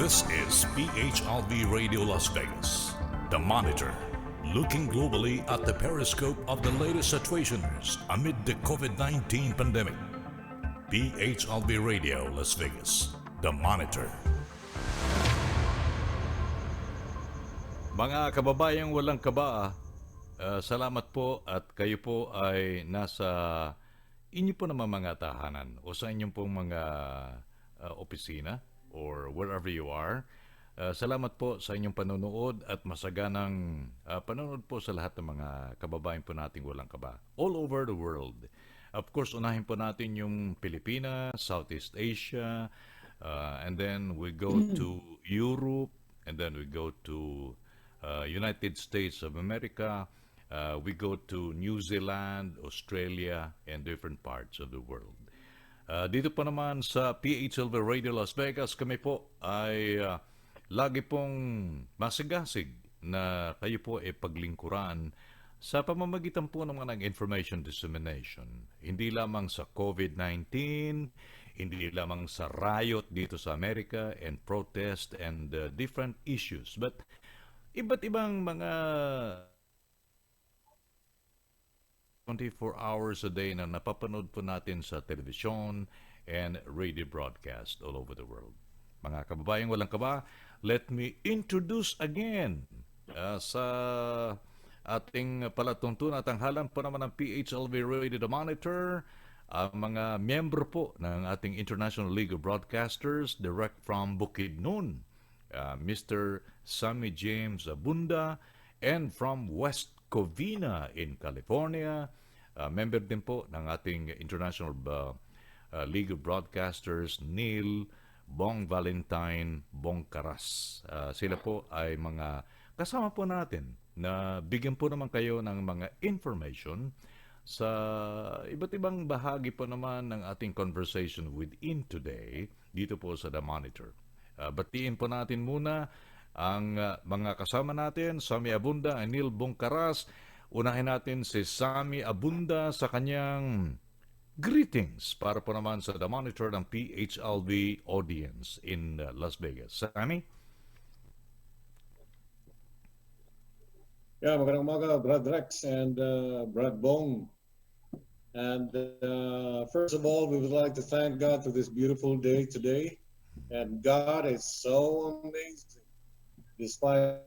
This is PHLV Radio Las Vegas, the monitor, looking globally at the periscope of the latest situations amid the COVID-19 pandemic. PHLV Radio Las Vegas, the monitor. Mga kababayang walang kaba, salamat po at kayo po ay nasa inyo po naman mga tahanan o sa inyong pong mga opisina or wherever you are. Salamat po sa inyong panonood at masaganang panonood po sa lahat ng mga kababayan po nating walang kaba all over the world. Of course, unahin po natin yung Pilipinas, Southeast Asia, and then we go to Europe, and then we go to United States of America, we go to New Zealand, Australia, and different parts of the world. Dito po naman sa PHLV Radio Las Vegas, kami po ay lagi pong masigasig na kayo po ay paglingkuran sa pamamagitan po ng mga information dissemination. Hindi lamang sa COVID-19, hindi lamang sa riot dito sa Amerika and protest and different issues, but iba't ibang mga 24 hours a day na napapanood po natin sa television and radio broadcast all over the world. Mga kababayang walang kaba, let me introduce again sa ating palatuntunan at tanghalan po naman ng PHLV Radio The Monitor, ang mga miyembro po ng ating International League of Broadcasters direct from Bukidnon, Mr. Sammy James Abunda, and from West Covina in California, member din po ng ating International League of Broadcasters, Neil Bong Valentine Bongcaras. Sila po ay mga kasama po natin na bigyan po naman kayo ng mga information sa iba't ibang bahagi po naman ng ating conversation within today dito po sa The Monitor. Batiin po natin muna ang mga kasama natin, Sammy Abunda and Neil Bongcaras. Unahin natin si Sammy Abunda sa kanyang greetings para po naman sa The Monitor ng PHLV audience in Las Vegas. Sammy? Yeah, magandang umaga, Brad Rex and Brad Bong. And first of all, we would like to thank God for this beautiful day today. And God is so amazing. Despite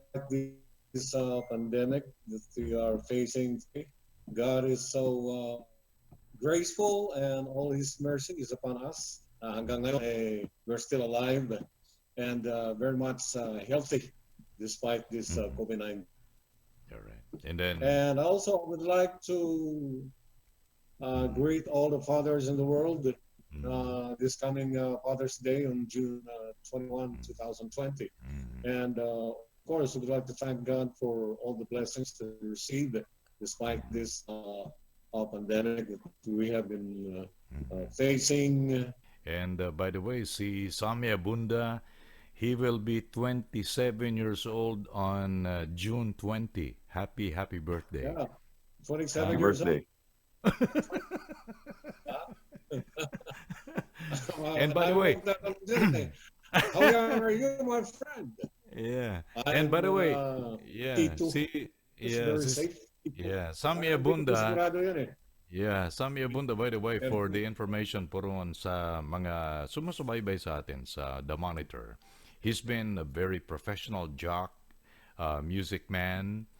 this pandemic that we are facing today, God is so graceful and all His mercy is upon us. Hanggang ngayon, we're still alive and very much healthy despite this COVID-19. All right. And also, I would like to greet all the fathers in the world this coming Father's Day on June 21, 2020. And of course, we'd like to thank God for all the blessings to receive despite this pandemic that we have been facing. And by the way, si Sammy Abunda, he will be 27 years old on June 20. Happy birthday. Yeah, 27 years old. And by the way, how young are you, my friend? Yeah. And by the way, Sammy Abunda. Yeah, Sammy Abunda, by the way, for the information po ron sa mga sumusubaybay sa atin sa The Monitor. He's been a very professional jock, music man,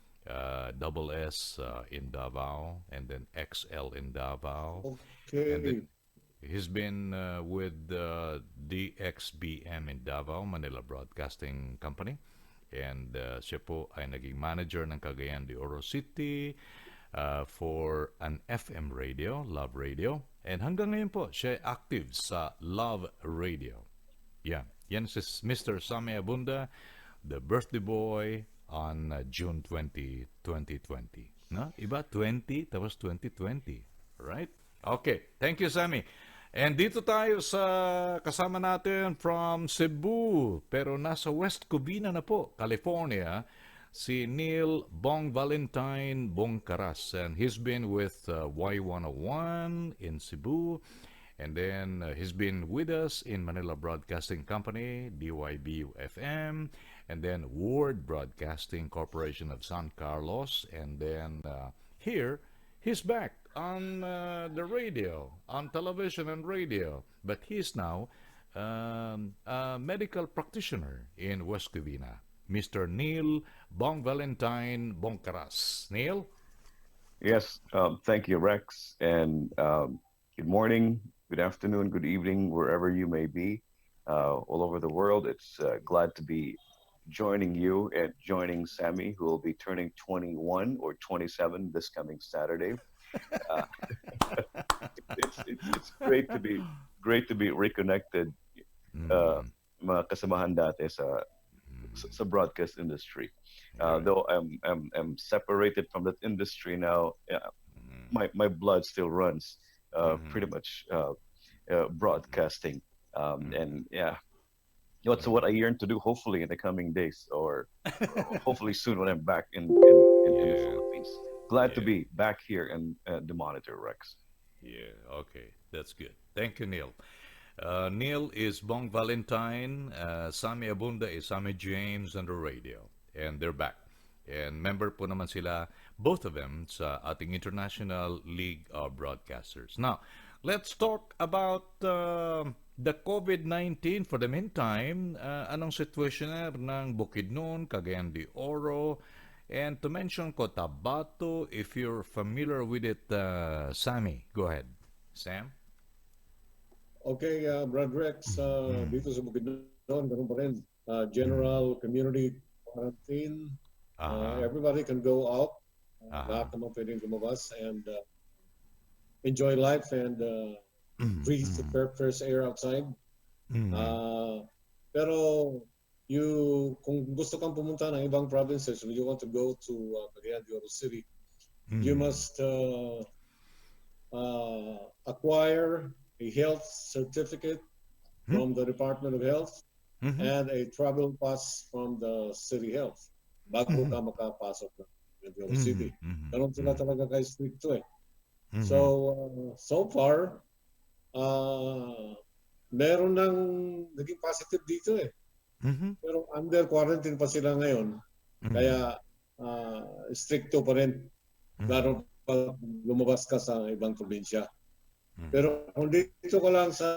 double S in Davao, and then XL in Davao. Okay. And then he's been with DXBM in Davao, Manila Broadcasting Company. And siya po ay naging manager ng Cagayan de Oro City for an FM radio, Love Radio. And hanggang ngayon po, siya ay active sa Love Radio. Yeah. Yan si Mr. Sammy Abunda, the birthday boy on June 20, 2020. No? Iba 20, tapos 2020. Right? Okay. Thank you, Sammy. And dito tayo sa kasama natin from Cebu, pero nasa West Covina na po, California, si Neil Bong Valentine Bongcaras. And he's been with Y101 in Cebu. And then he's been with us in Manila Broadcasting Company, DYBU-FM, and then Ward Broadcasting Corporation of San Carlos. And then here, he's back on the radio, on television and radio. But he's now a medical practitioner in West Covina, Mr. Neil Valentine Bongcaras. Neil? Yes, thank you, Rex. And good morning, good afternoon, good evening, wherever you may be, all over the world. It's glad to be joining you and joining Sammy, who will be turning 21 or 27 this coming Saturday. Uh, it's great to be reconnected, uh, Mm, mga kasamahan dati sa broadcast industry. right. Though I'm separated from that industry now, my blood still runs pretty much broadcasting. And yeah, what's what I yearn to do. Hopefully in the coming days, or hopefully soon when I'm back in the Yeah, Philippines. Glad to yeah, be back here in the Monitor, Rex. yeah. Okay, that's good. Thank you, Neil. Neil is Bong Valentine. Sammy Abunda is Sammy James on the radio. And they're back. And member po naman sila, both of them, sa ating International League of Broadcasters. Now, let's talk about the COVID-19 for the meantime. Anong situationer ng Bukidnon, Cagayan de Oro, and to mention Cotabato, if you're familiar with it, Sammy, go ahead. Sam? Okay, Brad Rex, Mm. dito sa Bukidnon, ganun pa rin. Mm. General community quarantine. Aha. Everybody can go out. Aha. Lahat naman pwedeng lumabas and enjoy life and Mm. breathe the Mm. fresh air outside. Mm. Uh, pero kung gusto kang pumunta ng ibang provinces, when you want to go to Cagayan de Oro City, you Mm. must acquire a health certificate Hmm? from the Department of Health Mhm. and a travel pass from the City Health bago Mhm. ka makapasok ng Cagayan City. Mhm. Mhm. Ganon sila Mhm. talaga kay stricto eh. So, Mhm. so far, uh, meron ng naging positive dito eh. Mhm. Pero under quarantine pa sila ngayon. Mhm. Kaya stricto pa rin. Mhm. Lalo pag lumabas ka sa ibang probinsya. Mhm. Pero kung dito ka lang sa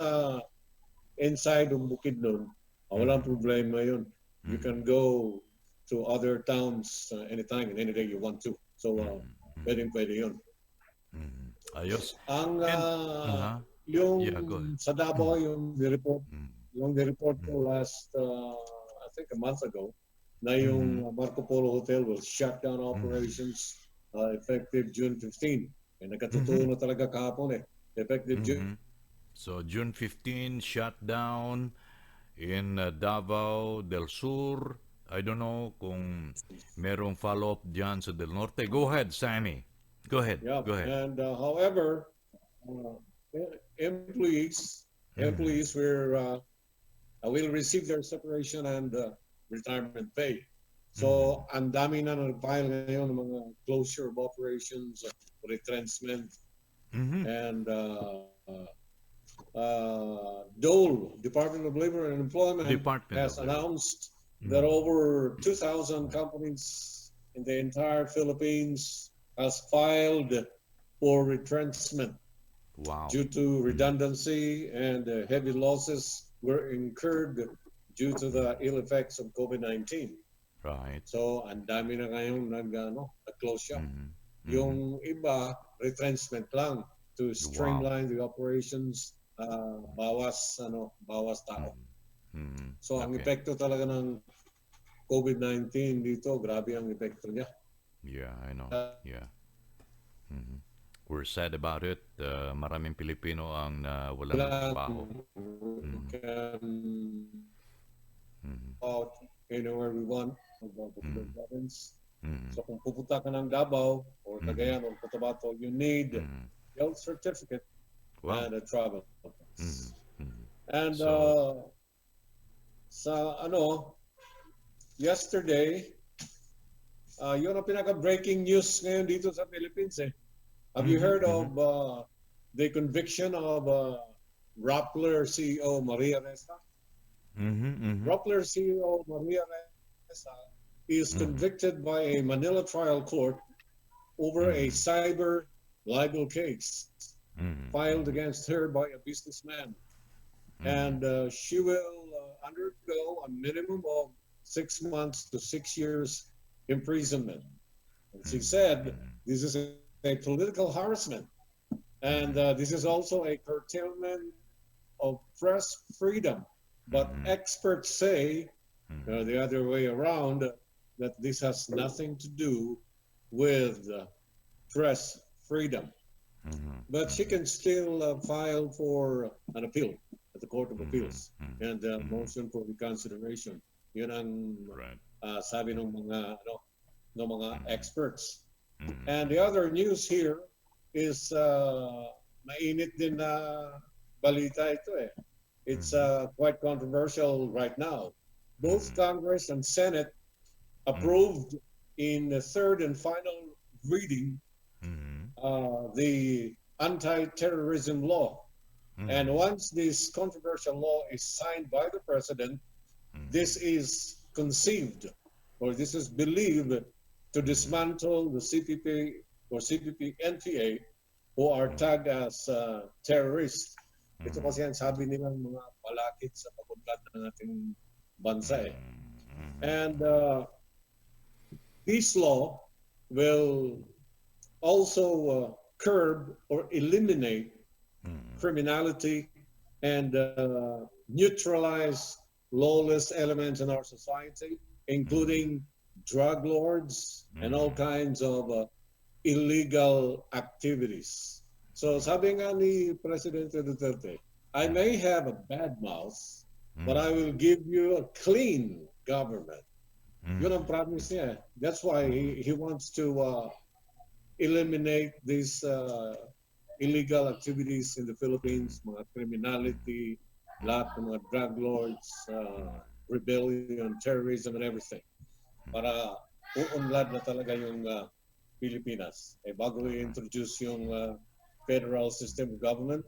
inside ng Bukidnon, walang Mhm. problema yun. You can Mhm. go to other towns anytime and any day you want to. So, Mhm. Mhm. pwede yun. Mhm. Ayos. Ang And yung yeah, go ahead. sa Davao, Mhm. yung nireport Mhm. ko last, I think a month ago, na Mhm. yung Marco Polo Hotel will shut down Mhm. operations effective June 15. Eh, nagkatotoo Mhm. na talaga kahapon eh. Effective June Mhm. So June 15 shut down in Davao del Sur. I don't know kung merong follow-up dyan sa Del Norte. Go ahead, Sammy. Go ahead. Yeah, Go ahead. and however, uh, employees Mhm. employees will receive their separation and retirement pay. Mhm. So, ang dami na nag-file ngayon ng mga closure of operations, retrenchment, Mhm. and Dole, Department of Labor and Employment, Department has of Labor. announced that Mhm. over 2,000 companies in the entire Philippines has filed for retrenchment Wow. due to Mhm. redundancy and heavy losses were incurred due to the Mhm. ill effects of COVID-19. Right. So, ang dami na ngayong nag-close shop. Mhm. Mhm. Yung iba, retrenchment lang to Wow. streamline the operations, bawas tao. Mhm. Mhm. So, ang Okay. epekto talaga ng COVID-19 dito, grabe ang epekto niya. Yeah, I know. Yeah. Mhm. We're sad about it. Maraming Pilipino ang wala ng Kailangan trabaho. we Mhm. can Mhm. out anywhere we want of the Bukidnon Mhm. province. Mhm. So kung pupunta ka ng Davao or Mhm. Cagayan or Cotabato, you need Mhm. health certificate Wow. and a travel Mhm. pass. Mhm. And So, sa yesterday, yun ang pinaka-breaking news ngayon dito sa Philippines eh. Have you mhm. heard Mhm. of the conviction of Rappler CEO Maria Ressa. Mm-hmm, mm-hmm, Rappler CEO Maria Ressa is mm-hmm, convicted by a Manila trial court over a mm-hmm, cyber libel case filed mm-hmm, against her by a businessman. mm-hmm, And she will undergo a minimum of 6 months to 6 years imprisonment. And she said mm-hmm, this is a political harassment. And this is also a curtailment of press freedom. But mm-hmm, experts say mm-hmm, the other way around, that this has nothing to do with press freedom. mm-hmm, But she mm-hmm, can still file for an appeal at the Court of mm-hmm, Appeals and mm-hmm. motion for reconsideration. Yun ang Right. sabi ng mga Mm-hmm, experts. And the mm-hmm, other news here is mainit din na balita ito eh. It's mm-hmm, quite controversial right now. Both mm-hmm, Congress and Senate mm-hmm, approved in the third and final reading mm-hmm, the anti-terrorism law. And mm-hmm, once this controversial law is signed by the president, this mm-hmm, is conceived or this is believed to mm-hmm, dismantle the CPP or CPP NPA who are mm-hmm, tagged as terrorists. Ito mm-hmm, kasi ang sabi nilang mga balakid sa pag-unlad ng ating bansa eh. And mm-hmm, this law will also curb or eliminate mm-hmm, criminality and neutralize lawless elements in our society, mm-hmm, including drug lords and all mm-hmm, kinds of illegal activities. So sabi nga ni Presidente Duterte, I may have a bad mouth, but I will give you a clean government. Yun ang promise niya. That's why he wants to eliminate these illegal activities in the Philippines, mga criminality, lahat ng mga drug lords, rebellion, terrorism, and everything. Para uunlad na talaga yung Pilipinas. Eh, bago i-introduce yung federal system of government.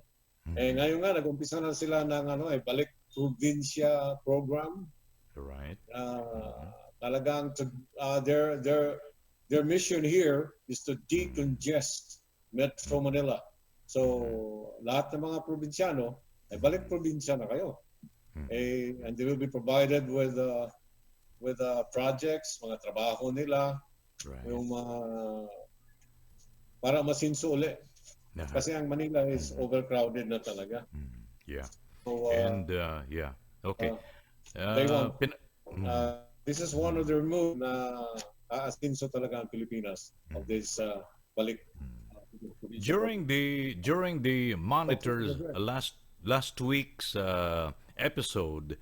Eh, ngayon nga, nag-umpisa na sila ng balik probinsya program. right. Talagang their mission here is to decongest Metro Manila. So lahat ng mga probinsyano ay balik probinsya na kayo. And they will be provided with projects, mga trabaho nila, Right. yung para masinso uli. Uh-huh. Kasi ang Manila is overcrowded na talaga. Yeah. So And yeah. Okay. they want Pin- this is one of their moves na aasinso talaga ang Pilipinas of this balik. during the monitors last week's episode,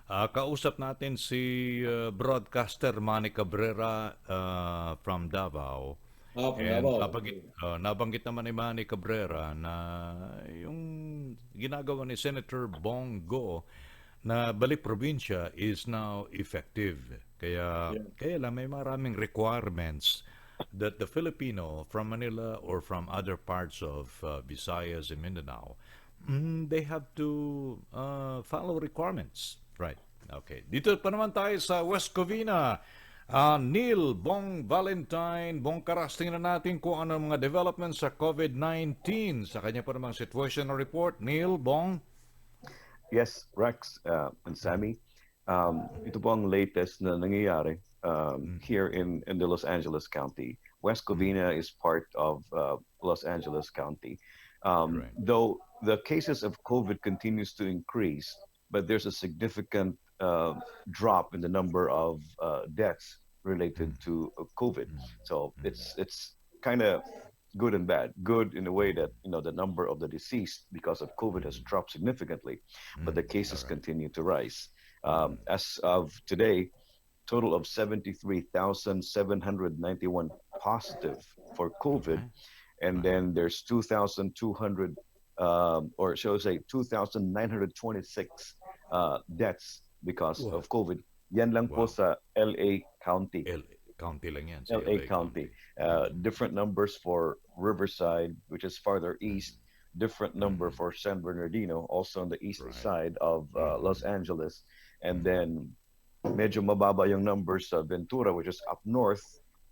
kausap natin si broadcaster Manny Cabrera from Davao. From And Davao. nabanggit naman ni Manny Cabrera na yung ginagawa ni Senator Bongo na balik probinsya is now effective. Kaya lang may maraming requirements that the Filipino from Manila or from other parts of Visayas and Mindanao, they have to follow requirements. Right. Okay. Dito pa naman tayo sa West Covina. Neil, Bong Valentine, Bongcaras, tingnan natin kung ano mga developments sa COVID-19 sa kanya pa namang situational report. Neil, Bong? Yes, Rex and Sammy. Ito po ang latest na nangyayari here in the Los Angeles County. West Covina is part of Los Angeles County. Right. Though the cases of COVID continues to increase, but there's a significant drop in the number of deaths related to COVID. So it's kind of good and bad. Good in the way that the number of the deceased because of COVID has dropped significantly, but the cases continue to rise. As of today, total of 73,791 positive for COVID, and then there's 2,200 or shall I say 2,926 deaths because of COVID. Yan lang po sa LA County. County lang yan. Sa LA County. Different numbers for Riverside, which is farther east, different number Mm-hmm. for San Bernardino, also on the east Right. side of Mm-hmm. Los Angeles. And Mm-hmm. then medyo mababa yung numbers sa Ventura, which is up north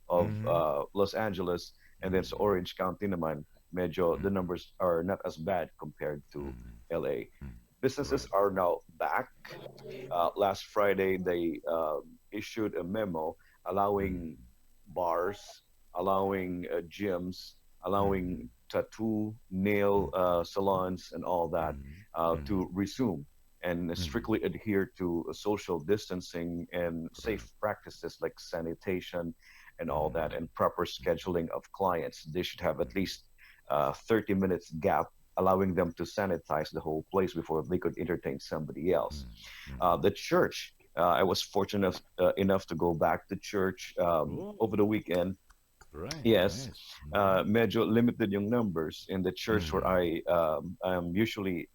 of Mm-hmm. Los Angeles. And then sa Orange County naman, medyo the Mm-hmm. numbers are not as bad compared to LA. Mm-hmm. Businesses Right. are now back. Last Friday, they issued a memo allowing Mm-hmm. bars, allowing gyms, Mm-hmm. allowing tattoo, nail salons, and all that Mm-hmm. Mm-hmm. to resume and Mm-hmm. strictly adhere to social distancing and Right. safe practices like sanitation and all that, Mm-hmm. and proper scheduling of clients. They should have at least 30 minutes gap, allowing them to sanitize the whole place before they could entertain somebody else. Mm-hmm. The church, I was fortunate enough to go back to church Oh, over the weekend. right. Yes, Nice. Mm-hmm. medyo limited yung numbers in the church where Mm-hmm. I am usually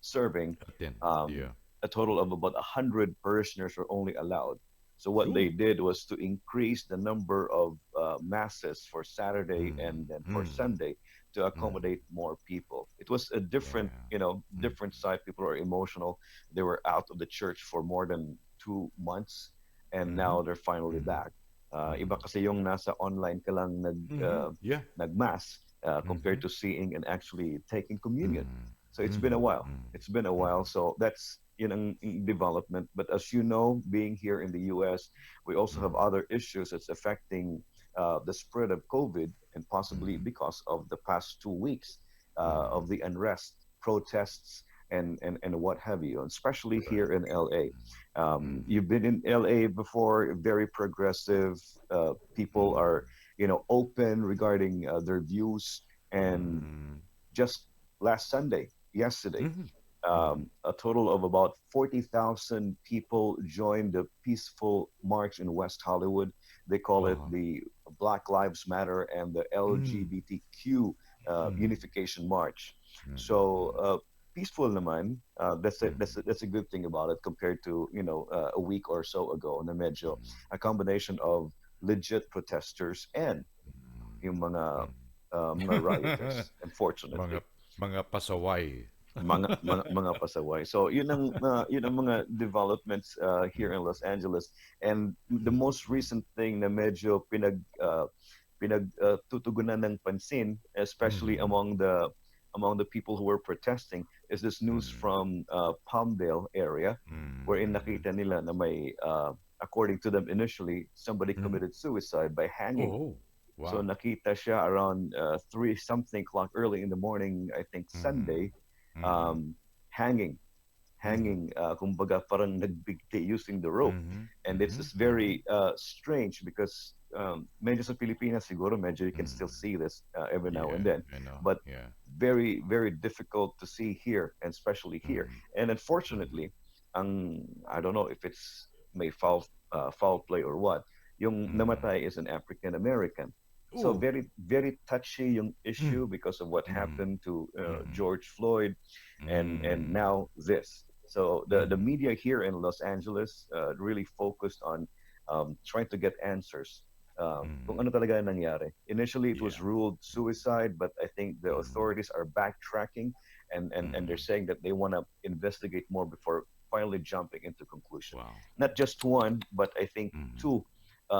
serving. Atin. Um, Yeah. a total of about 100 parishioners were only allowed. So what they Ooh. did was to increase the number of masses for Saturday and then Mm-hmm. for Mm-hmm. Sunday to Mm-hmm. accommodate more people. It was a different, Yeah. different Mm-hmm. side. People are emotional. They were out of the church for more than 2 months, and Mm-hmm. now they're finally Mm-hmm. back. Iba Mm-hmm. kasi yung nasa online ka lang Mm-hmm. Yeah. nagmass Mm-hmm. compared to seeing and actually taking communion. So it's been a Mm-hmm. while. Mm-hmm. It's been a while. Mm-hmm. So that's development. But as you know, being here in the U.S., we also have Mm-hmm. other issues that's affecting the spread of COVID, and possibly Mm-hmm. because of the past 2 weeks Mm-hmm. of the unrest, protests, and what have you, and especially Right. here in LA. Mm-hmm. You've been in LA before, very progressive. People Mm-hmm. are, open regarding their views. And Mm-hmm. just last Sunday, yesterday, Mm-hmm. Mm-hmm. a total of about 40,000 people joined the peaceful march in West Hollywood. They call it Wow. the Black Lives Matter and the Mm-hmm. LGBTQ Mm-hmm. Unification March. So Mm-hmm. peaceful naman. Mm-hmm. That's a good thing about it compared to a week or so ago. Na medyo Mm-hmm. a combination of legit protesters and yung Mm-hmm. mga rioters, mga unfortunately. mga pasaway. Mga pasaway. So yun ang mga developments here in Los Angeles. And the most recent thing na medyo tutugunan ng pansin, especially Mm-hmm. among the people who were protesting, is this news Mm-hmm. from Palmdale area, wherein Mm-hmm. nakita nila na may according to them initially, somebody Mm-hmm. committed suicide by hanging. Oh, So wow. nakita siya around 3 something o'clock early in the morning, I think Mm-hmm. Sunday, Mm-hmm. um, hanging, Mm-hmm. kumbaga parang nagbigti using the rope. Mm-hmm. And it's Mm-hmm. just Mm-hmm. very strange because medyo sa Pilipinas siguro medyo you can still Mm-hmm. see this every now and Yeah, then. I know. But Yeah. very, very difficult to see here, and especially here. Mm-hmm. And Mm-hmm. unfortunately, I don't know if it's may foul play or what. Yung Mm-hmm. namatay is an African American. So Oh. very, very touchy yung Mm-hmm. issue because of what happened to Mm-hmm. George Floyd, and Mm-hmm. now this. So the Mm-hmm. media here in Los Angeles really focused on trying to get answers. Kung Mm-hmm. ano talaga ang nangyari. Initially, it was Yeah. ruled suicide, but I think the Mm-hmm. authorities are backtracking, and they're Mm-hmm. saying that they want to investigate more before finally jumping into conclusion. Wow. Not just one, but I think Mm-hmm. two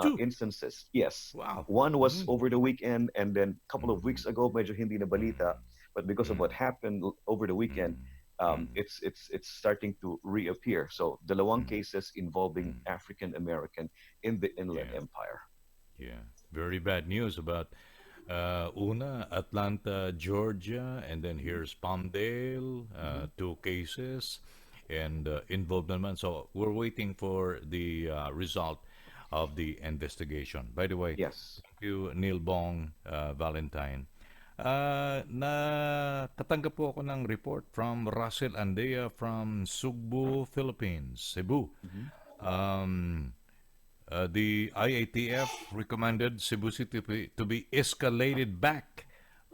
Two. instances. Yes. Wow. One was Mm-hmm. over the weekend, and then a couple of Mm-hmm. weeks ago, medyo hindi na balita, but because of what Mm-hmm. happened over the weekend, Mm-hmm. it's starting to reappear. So dalawang Mm-hmm. cases involving Mm-hmm. African American in the Inland Yeah. Empire. Yeah. Very bad news about Una, Atlanta, Georgia, and then Mhm. here's Palmdale, Mhm. two cases, and involved naman. So we're waiting for the result of the investigation. By the way, Yes. thank you, Neil Bong Valentine. Nakatanggap po ako ng report from Russell Andea from Sugbo, Philippines, Cebu. Mhm. Um, the IATF recommended Cebu City to be escalated back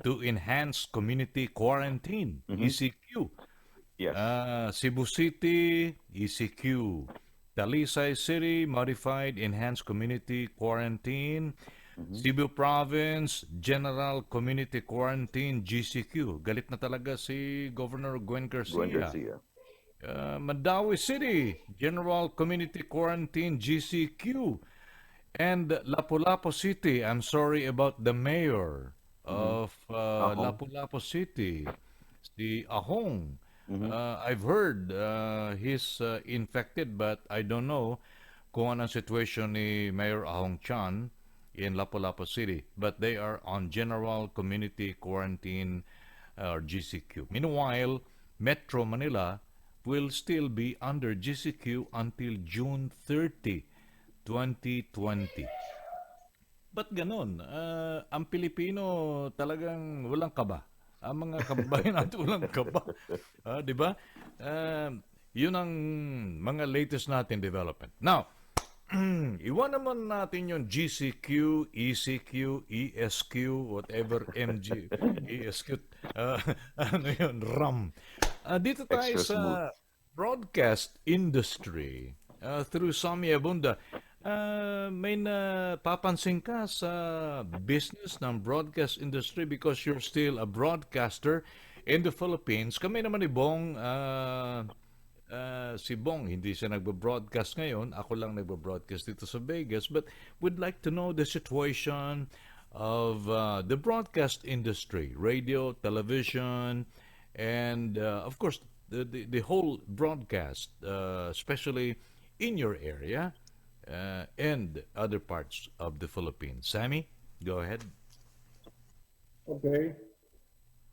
to enhanced community quarantine, Mhm. ECQ. Yes. Cebu City, ECQ. Talisay City, modified enhanced community quarantine. Mm-hmm. Cebu Province General Community Quarantine GCQ. Galit na talaga si Governor Gwen Gwen Garcia. Garcia. Mandawi City General Community Quarantine GCQ. And Lapu-Lapu City, I'm sorry about the mayor Mm-hmm. of Ahong. Lapu-Lapu City, si Ahong. Mm-hmm. I've heard he's infected but I don't know kung anong situation ni Mayor Ahong Chan in Lapu-Lapu City. But they are on General Community Quarantine or GCQ. Meanwhile, Metro Manila will still be under GCQ until June 30, 2020. Ba't ganon? Ang Pilipino talagang walang kaba. Ang mga kababayan natin walang kaba. Di ba? Yun ang mga latest natin development. Now, iwan naman natin yung GCQ, ECQ, ESQ, whatever MG, ESQ, uh, ano yun, RAM. Dito tayo Extra smooth. sa broadcast industry through Sammy Abunda. May napapansin ka sa business ng broadcast industry because you're still a broadcaster in the Philippines. Kami naman ni Bong, si Bong, hindi siya nagbo-broadcast ngayon. Ako lang nagbo-broadcast dito sa Vegas. But we'd like to know the situation of the broadcast industry, radio, television, and of course, the whole broadcast, especially in your area and other parts of the Philippines. Sammy, go ahead. Okay.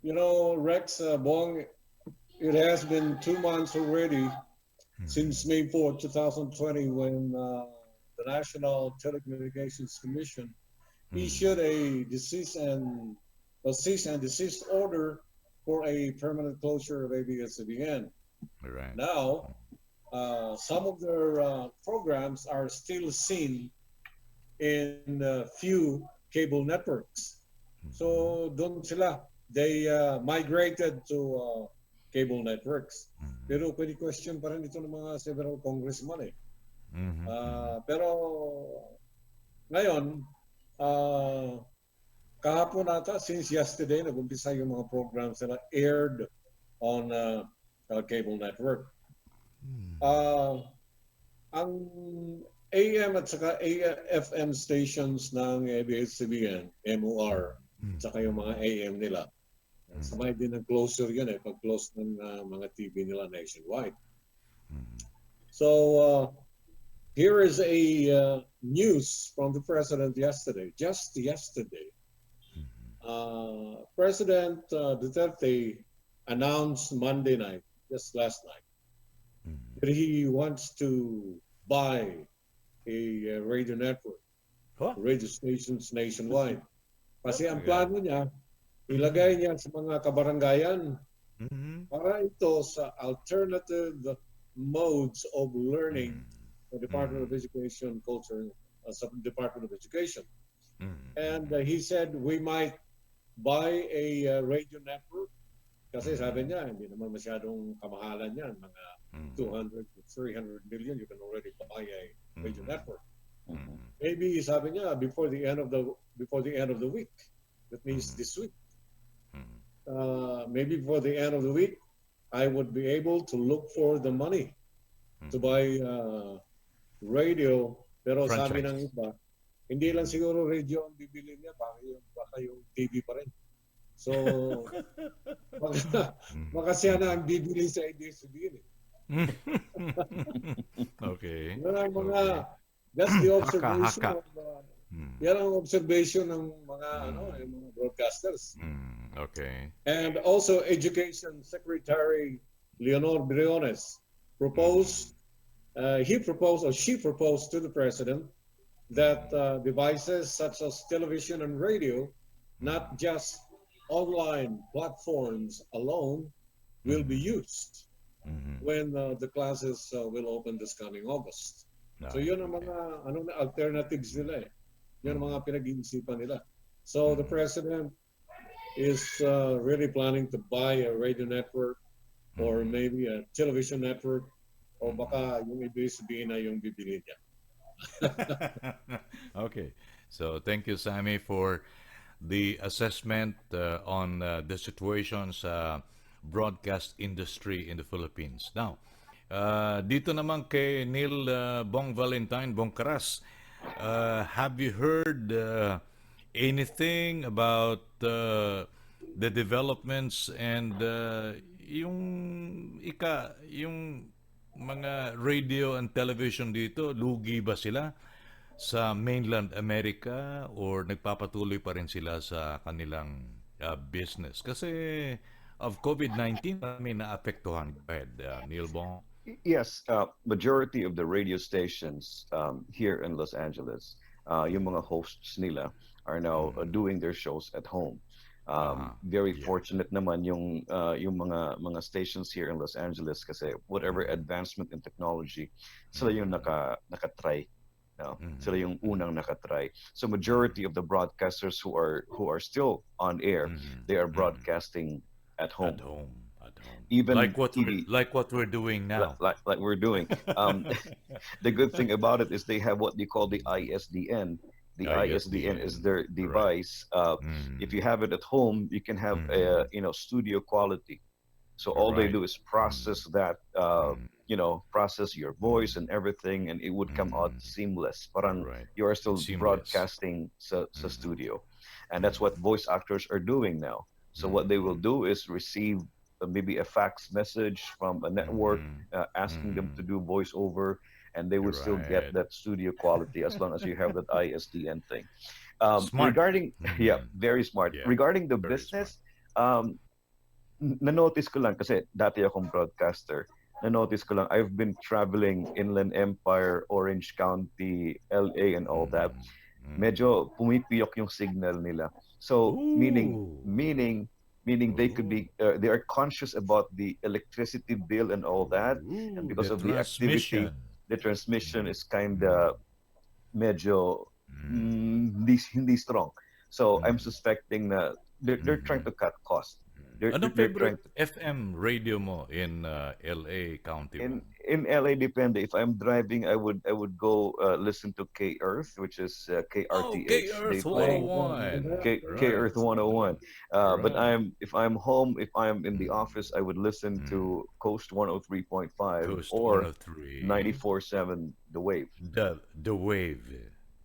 You know, Rex, Bong, it has been 2 months already since May 4th, 2020, when the National Telecommunications Commission issued a cease and desist order for a permanent closure of ABS-CBN. Right. Now, some of their programs are still seen in few cable networks. So doon sila, they migrated to cable networks. Pero pwede question pa rin ito ng mga several congressmen eh. Pero ngayon, kahapon nata, since yesterday, nag-umpisa yung mga programs na aired on cable network. Ang AM at saka FM stations ng ABS-CBN, MOR, saka yung mga AM nila. Sabay din ng closure yun eh, pag-close ng mga TV nila nationwide. So, here is a news from the President yesterday, just yesterday. President Duterte announced Monday night, just last night, that he wants to buy a radio network, radio stations nationwide. Kasi ang plano niya, ilagay niya sa mga kabarangayan para ito sa alternative modes of learning sa Department of Education, Culture, sa Department of Education. And he said we might buy a radio network kasi sabi niya, hindi naman masyadong kamahalan yan, mga 200 to 300 million, you can already buy a radio network. Maybe sabi niya before the end of the week, that means this week. Maybe before the end of the week, I would be able to look for the money to buy radio. Pero sabi ng iba, hindi lang siguro radio ang bibili niya, baka yung TV pa rin. So, baka siya na ang bibili sa ABS-CBN. Okay. That's the observation of yan ang observation ng mga yung mga broadcasters. Okay. And also Education Secretary Leonor Briones proposed she proposed to the President that devices such as television and radio, not just online platforms alone, will be used when the classes will open this coming August. So yun ang mga alternatives nila eh. Yun ang mga pinag-iisipan nila. So the President is really planning to buy a radio network or maybe a television network o baka yung ibig sabihin na yung bibili niya. Okay. So thank you, Sammy, for the assessment on the situation sa broadcast industry in the Philippines. Now, dito naman kay Neil Bong Valentine Bongcaras, have you heard anything about the developments and yung mga radio and television dito, lugi ba sila sa mainland America or nagpapatuloy pa rin sila sa kanilang business? Kasi of COVID-19, marami naapektuhan. Go ahead, Neil Bong. Yes, majority of the radio stations here in Los Angeles, yung mga hosts nila are now doing their shows at home. Very Yeah. fortunate naman yung mga stations here in Los Angeles kasi whatever advancement in technology, sila yung nakatry. No? Sila yung unang nakatry. So majority of the broadcasters who are still on air, they are broadcasting at At home. home. At home. Even TV, Like what we're doing now. like we're doing. Um, the good thing about it is they have what they call the ISDN. The ISDN is ISDN. their Right. device. If Mm. you have it at home, you can have Mm. studio quality. So all they Right. do is process that, Mm. process your voice and everything, and it would come out Mm. seamless. Parang Right. you are It's still seamless. broadcasting sa Mm. studio, and that's what Mm. voice actors are doing now. So what they will Mm. do is receive maybe a fax message from a network Mm. asking them to Mm. do voiceover, and they would still get Right. that studio quality as long as you have that ISDN thing. Smart. Regarding, yeah, Mm. very smart. Yeah. Regarding the Very smart. business, um, na-notice ko lang kasi dati akong broadcaster. Na-notice ko lang I've been traveling Inland Empire, Orange County, LA and all that. Mm. Mm. Medyo pumipiyok yung signal nila. So Ooh. meaning they could Ooh. be they are conscious about the electricity bill and all that, and Ooh. because The of the activity, transmission. the transmission Mm. is kind Mm. of medyo Mm. hindi strong. So I'm Mm. suspecting na they're trying Mm. to cut cost. Anong They're trying favorite FM radio mo in LA County in Bong? in LA depende. If I'm driving, I would go listen to K Earth, which is Oh, K KRTH. They Earth play 101. K Right. Earth 101. But Right. if I'm home, if I'm in the Mm. office, I would listen Mm. to Coast 103.5 Coast or 103. 94.7 The Wave, The Wave.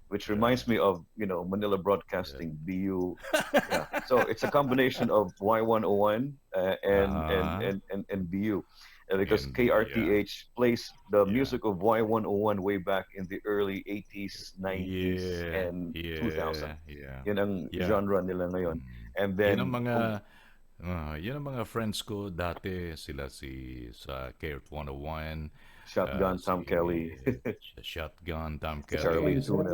which reminds Right. me of Manila Yeah. Broadcasting BU. Yeah, so it's a combination of Y101 Uh-huh. and BU. Because And yeah. KRTH plays the Yeah. music of Y101 way back in the early 80s, 90s, Yeah. and 2000. Yeah. Yeah. Yun ang Yeah. genre nila ngayon. Mm. And Yun ang then, mga yun ang mga friends ko dati sila si sa Care 101 Shotgun, Tom si Kelly, Shotgun, Tom Charlie Kelly, Tuna.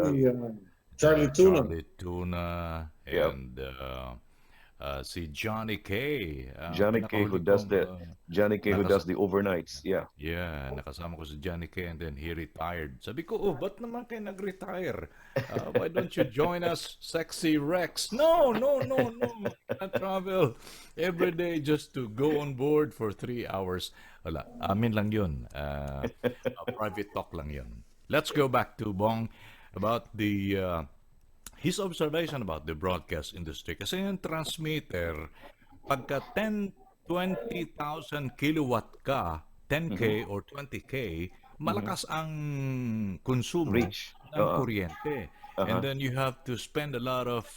Charlie Tuna. Charlie Tuna, Yep. and si Johnny K. Johnny K who Pinakahuli does kong the Johnny K who does nakas the overnights. Yeah. yeah, nakasama ko si Johnny K and then he retired. Sabi ko, oh, ba't naman kayo nag-retire? Why don't you join us, Sexy Rex? No, no, no, no. I can't travel every day just to go on board for 3 hours. Wala, amin lang yun. Private talk lang yun. Let's go back to Bong about his observation about the broadcast industry. Kasi yung transmitter, pagka 20,000 kilowatt ka, Hmm. 10K or 20K, Hmm. malakas ang konsumo Reach. ng kuryente. And Uh-huh. then you have to spend a lot of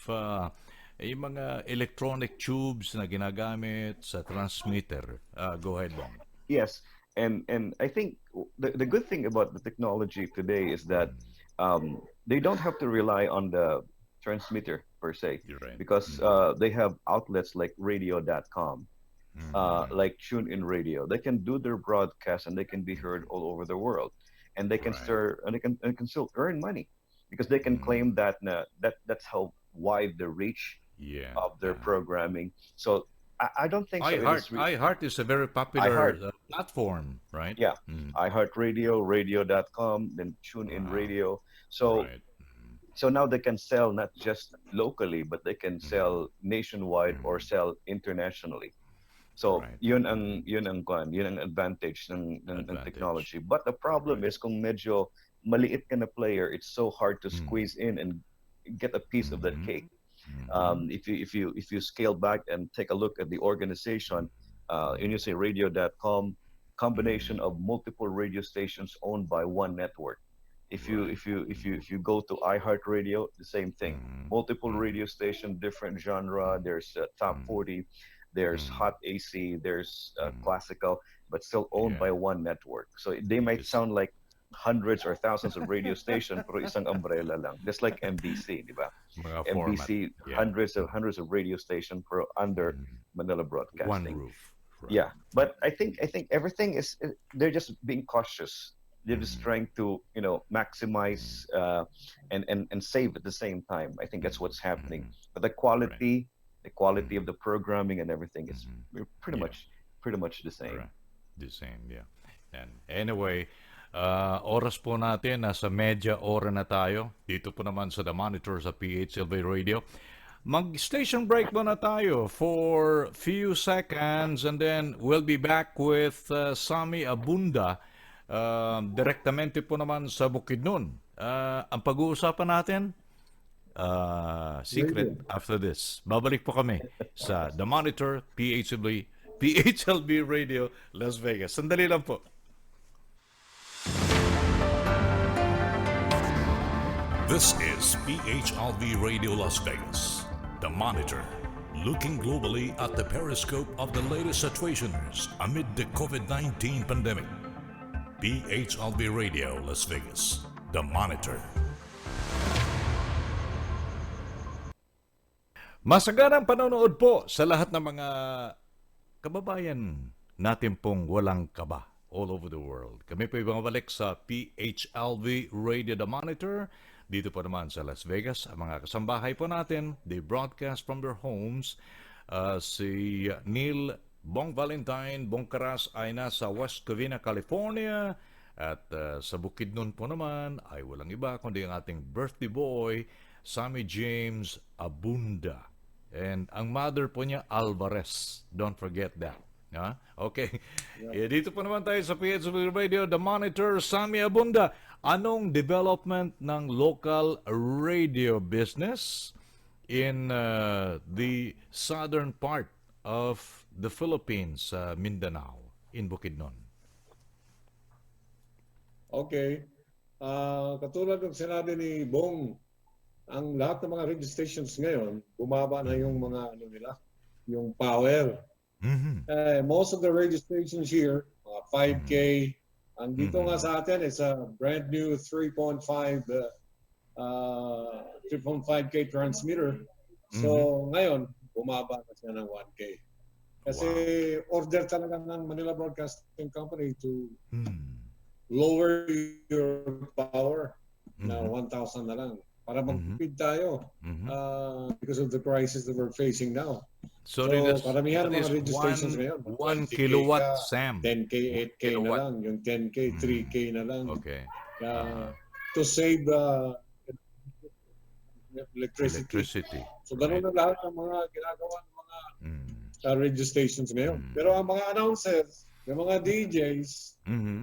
yung mga electronic tubes na ginagamit sa transmitter. Go ahead, Bong. Yes, and I think the good thing about the technology today is that they don't have to rely on the transmitter per se, You're right. because they have outlets like radio.com, like TuneIn Radio. They can do their broadcast and they can be heard all over the world, and they can Right. and they can still earn money because they can claim that that's how wide the reach Yeah. of their programming. So I don't think so. It iHeart. is iHeart is a very iHeart. popular platform, right? Yeah, Mm. iHeartRadio, radio.com, then TuneIn Wow. Radio. So Right. so now they can sell not just locally, but they can sell nationwide or sell internationally. So Right. yun ang advantage ng Advantage. technology. But the problem Right. is kung medyo maliit ka na player, it's so hard to squeeze in get a piece of that cake. If you scale back and take a look at the organization, and you say radio.com, combination of multiple radio stations owned by one network. If you go to iHeartRadio, the same thing. Multiple radio station, different genre. There's top 40, there's hot AC, there's classical, but still owned by one network. So they might sound like hundreds or thousands of radio stations, pero isang umbrella lang. Just like MBC, di ba? Mga format. MBC, hundreds of radio stations per under Manila One Broadcasting. roof. Right. Yeah, but I think everything is, they're just being cautious. They're just trying to maximize and save at the same time. I think that's what's happening. But the quality of the programming and everything is pretty much the same. Right. The same, yeah. And anyway, oras po natin, nasa medya ora na tayo. Dito po naman sa The Monitor sa PHLV Radio. Mag-station break muna tayo for few seconds and then we'll be back with Sammy Abunda. Direktamente po naman sa Bukidnon. Ang pag-uusapan natin, secret after this. Babalik po kami sa The Monitor, PHLB Radio, Las Vegas. Sandali lang po. This is PHLV Radio Las Vegas, The Monitor, looking globally at the periscope of the latest situations amid the COVID-19 pandemic. PHLV Radio Las Vegas, The Monitor. Masaganang panonood po sa lahat ng mga kababayan natin pong walang kaba all over the world. Kami po ibabalik sa PHLV Radio The Monitor. Dito po naman sa Las Vegas, ang mga kasambahay po natin, they broadcast from their homes. Si Neil Valentine Bongcaras ay nasa West Covina, California. At sa Bukidnon po naman ay walang iba kundi ang ating birthday boy, Sammy James Abunda. And ang mother po niya, Alvarez. Don't forget that. Okay. Dito po naman tayo sa PHLV Radio, The Monitor, Sammy Abunda. Anong development ng local radio business in the southern part of the Philippines, Mindanao, in Bukidnon? Okay. Katulad ng sinabi ni Bong, ang lahat ng mga radio stations ngayon, bumaba na yung mga yung power. Most of the radio stations here, 5K, andito nga sa atin, it's a brand new 3.5K transmitter. So ngayon, bumaba na siya ng 1K. Kasi order talaga ng Manila Broadcasting Company to lower your power na 1,000 na lang para magpipid tayo because of the crisis that we're facing now. So karamihan ng mga radio stations ngayon, 1 kilowatt, Sam. 10K, 8K na lang. Yung 10K, 3K na lang. Okay. To save electricity. So ganun na lahat ng mga ginagawa ng mga radio stations ngayon. Pero ang mga announcers, yung mga DJs,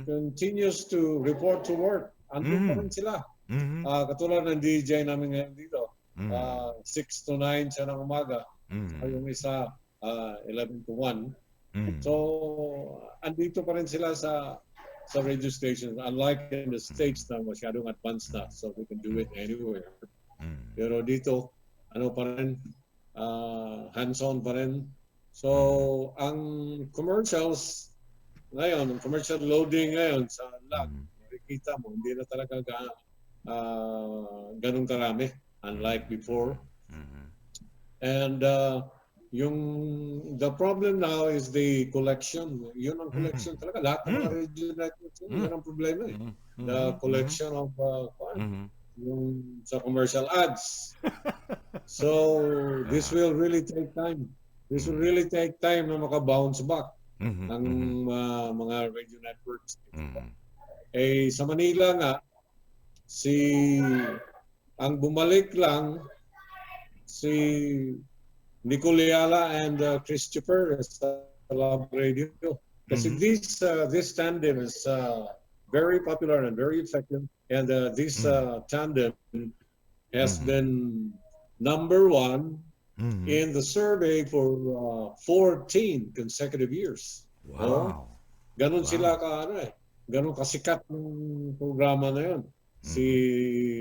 continues to report to work. Andun pa rin sila. Katulad ng DJ namin ngayon dito. 6 to 9 siya ng umaga. Yung isa 11 to 1. So andito pa rin sila sa radio stations, unlike in the States na masyadong advanced na, so we can do it anywhere. Pero dito ano pa rin, hands-on pa rin. So ang commercials ngayon, ang commercial loading ngayon sa lag, makikita mo hindi na talaga ganun karami, unlike before. And the problem now is the collection. Yun ang collection talaga. Lahat ng mga radio networks, yun ang problema eh. The collection of yung sa commercial ads. So this will really take time. This will really take time na maka-bounce back ang mga radio networks. Sa Manila nga, ang bumalik lang si Nicoliala and Christopher sa Love Radio. Kasi this tandem is very popular and very effective. And this tandem has Mhm. been number one Mhm. in the survey for 14 consecutive years. Oh, Wow. ganun sila Wow. ka ano eh. Ganun kasikat ng programa na yun. Si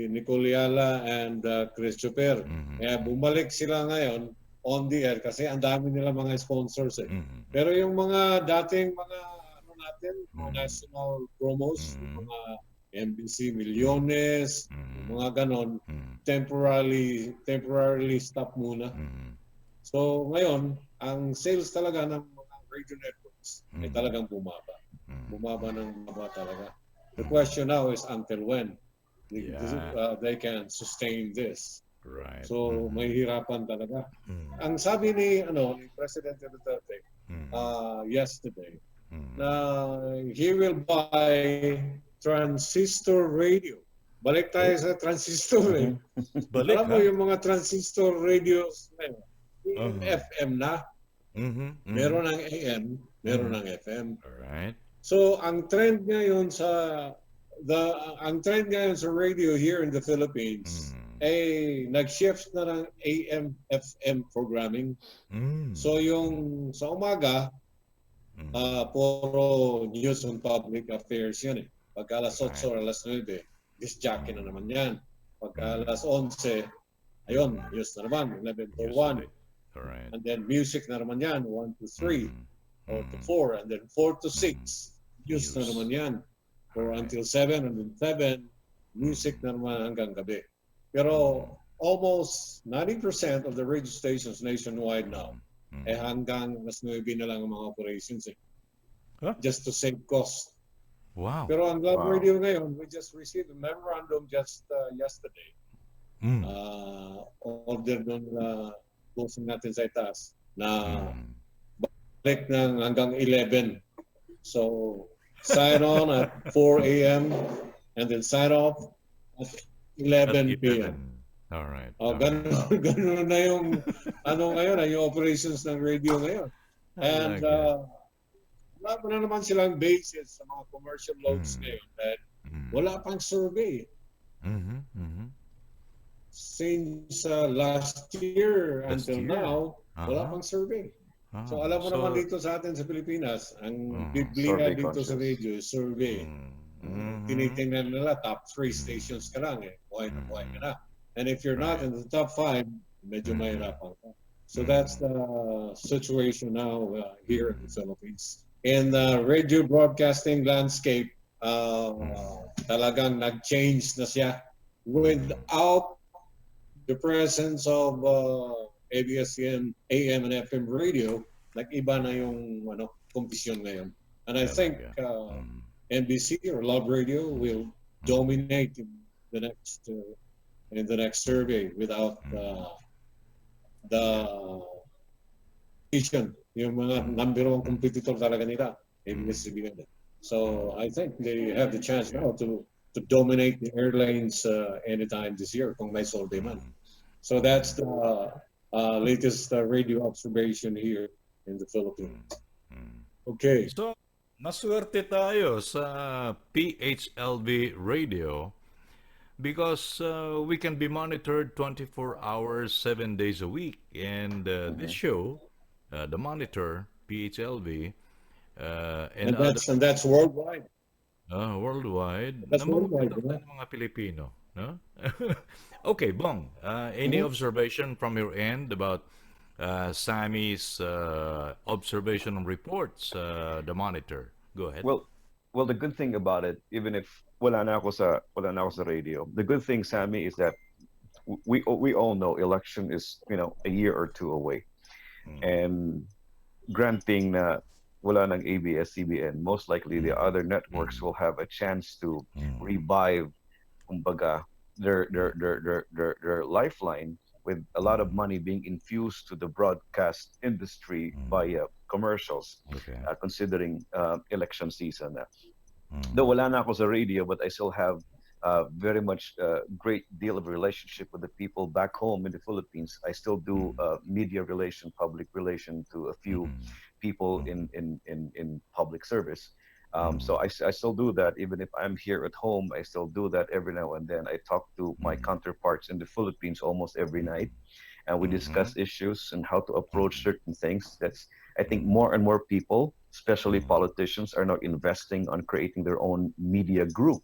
Mhm. Nicole Yala and Christopher. Mhm. Kaya Mhm. bumalik sila ngayon on the air kasi ang dami nila mga sponsors eh. Mhm. Pero yung mga dating mga ano natin, mga Mhm. national promos, yung Mhm. mga MBC Mhm. Millones, yung Mhm. mga ganon, Mhm. temporarily stop muna. Mhm. So ngayon, ang sales talaga ng mga radio networks ay Mhm. talagang bumaba. Bumaba Mhm. ng bumaba talaga. The Mhm. question now is until when Yeah. they can sustain this. Right. So Mhm. mahihirapan talaga. Mhm. Ang sabi ni Presidente Duterte Mhm. yesterday na Mhm. he will buy transistor radio. Balik tayo Oh, sa transistor eh. Mhm. balik Alam mo ha? yung mga transistor radios na yun, yung Uh-huh. FM na, Mhm. Mhm. meron ng AM, meron Mhm. ng FM. All right. So the ang trend ngayon sa radio here in the Philippines Mhm. ay nag-shift na ng AM FM programming. Mhm. So yung sa umaga, Mhm. puro news on public affairs yan eh. Pagka alas 8 Right. or alas 9, disc jockey na naman Mhm. yan. Pagka Mhm. alas 11, ayun, Mhm. news na naman, 11 to News 1. ulit. All right. And then music na naman yan, 1 to 3 Mhm. or to Mhm. 4. And then 4 to Mhm. 6, news na naman News. yan. All Or right. until 7, and then 7, music Mhm. na naman hanggang gabi. Pero Mhm. almost 90% of the radio stations nationwide now, Mhm. eh Mhm. hanggang mas 9 na lang ang mga operations eh, Huh? just to save cost. Wow. Pero ang Love Wow. Radio ngayon, we just received a memorandum just yesterday. Mm. Order doon na posting natin sa itaas na Mhm. balik ng hanggang 11. So, sign on at 4 a.m. and then sign off at At 11 p.m. 11. All right. Oh, All right. ganun, ganun na yung ano ngayon, yung operations ng radio ngayon. I And like it. wala pa na naman silang basis sa mga commercial loads Mhm. ngayon dahil Mhm. wala pang survey. Mhm. Mhm. Since last year Last until year. now, wala Uh-huh. pang survey. So Ah, alam mo naman so dito sa atin sa Pilipinas, ang uh-huh. Biblia Survey dito sa conscious. radio is survey. Mhm. Tinitingnan nila top 3 stations Mhm. ka lang eh. Buhay ka Mhm. na. And if you're not Right. in the top 5, medyo Mhm. mahirapan ka. So that's Mhm. the situation now here in the Mhm. Philippines. In the radio broadcasting landscape, Mhm. talagang nag-change na siya Mhm. without the presence of ABS-CBN, AM and FM radio, nag-iba na Mhm. yung kompisyon ngayon. And I think Talaga. Mhm. NBC or Love Radio will Mhm. dominate the next in the next survey without Mhm. Yeah. the competition. Yung mga Mhm. number one Mhm. competitor talaga nila, Mhm. ABS-CBN. So Mhm. I think they have the chance Yeah. now to dominate the airlines anytime this year kung may survey man. Mhm. So that's Mhm. the latest radio observation here in the Philippines. Mhm. Mhm. Okay. So, maswerte tayo sa PHLV radio because we can be monitored 24 hours, 7 days a week. And this Mhm. show, the Monitor, PHLV, and And other that's worldwide. worldwide, That's worldwide, namumulat you tayo know? ng mga Pilipino. No? Okay, Bong, any Mhm. observation from your end about Sammy's observation and reports, the Monitor? Go ahead. Well, well, the good thing about it, even if wala na ako sa radio, the good thing, Sammy, is that we all know election is a year or two away, Mm, and granting na wala ng ABS-CBN, most likely the mm, other networks mm, will have a chance to mm, revive, kumbaga, their lifeline with a lot of mm, money being infused to the broadcast industry mm. via commercials, Okay. considering election season. Though Mm, wala na ako sa radio, but I still have very much great deal of relationship with the people back home in the Philippines. I still do mm, media relation, public relation to a few mm, people mm, in public service. So I still do that even if I'm here at home. I still do that every now and then. I talk to my counterparts in the Philippines almost every night, and we Mhm. discuss issues and how to approach certain things. That's I think more and more people, especially politicians, are now investing on creating their own media group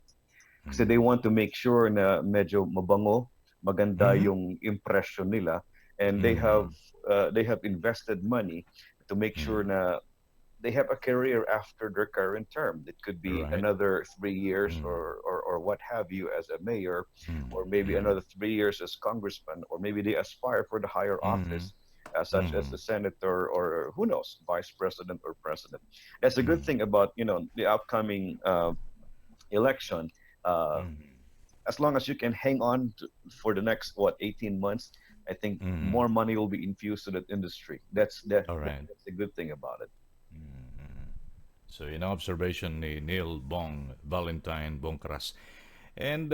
kasi they want to make sure na medyo mabango, maganda Mhm. yung impression nila, and Mhm. they have invested money to make sure Mhm. na they have a career after their current term. It could be Right. another 3 years Mhm. or what have you as a mayor, Mhm. or maybe Mhm. another 3 years as congressman, or maybe they aspire for the higher Mhm. office, such as Mhm. the senator or who knows, vice president or president. That's a good Mhm. thing about the upcoming election. Uh, Mhm. as long as you can hang on for the next 18 months, I think Mhm. more money will be infused to that industry. All right. That's a good thing about it. Mhm. So, yun ang observation ni Neil Valentine Bongcaras. And